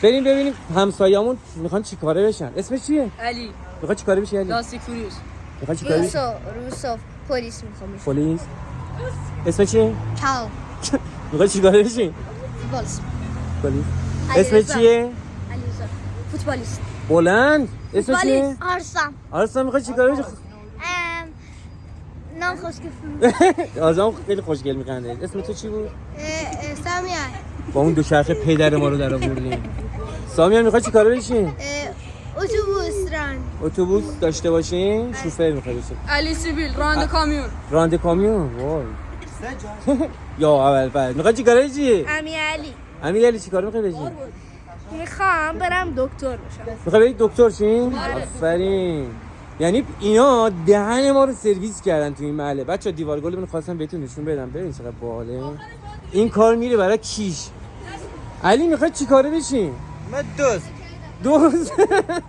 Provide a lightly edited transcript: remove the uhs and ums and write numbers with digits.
بریم ببینیم همسایه‌مون میخوان چیکاره بشن. اسمش چیه؟ علی. میخواد چیکاره بشی علی؟ لاستیک فروش. میخواد چیکاره بشی؟ روسا پلیس میخوام بشم. پلیس. اسمش چیه؟ کال. میخواد چیکاره بشی؟ فوتبالیست. پلیس. اسمش چیه؟ علیرضا. فوتبالیست. بلند. اسمش چیه؟ آرسام. آرسلان میخواد چیکاره بشی؟ نام خوشگل. آرسلان خیلی خوشگل میخنده. اسم تو چی بود؟ سامیان. با اون دو چرخ پدر ما رو در آوردیم. سامیان میخواد چیکاره بشی؟ اتوبوس ران. اتوبوس داشته باشین؟ شوفر میخواد بشی. علی سیبیل راننده کامیون. راننده کامیون. وای. یا اول بعد میخواد چیکاره بشی؟ علی. علی چیکار میخوای بشی؟ میخوام برم دکتر بشم. میخوای بری دکتر شین؟ آفرین. یعنی اینا دهن ما رو سرویس کردن تو این محله. بچا دیوارگل من خواستم بهتون نشون بدم. ببین چقدر باحاله. این کار میره برای کیش. علی میخواد چیکاره بشی؟ من دوست دوست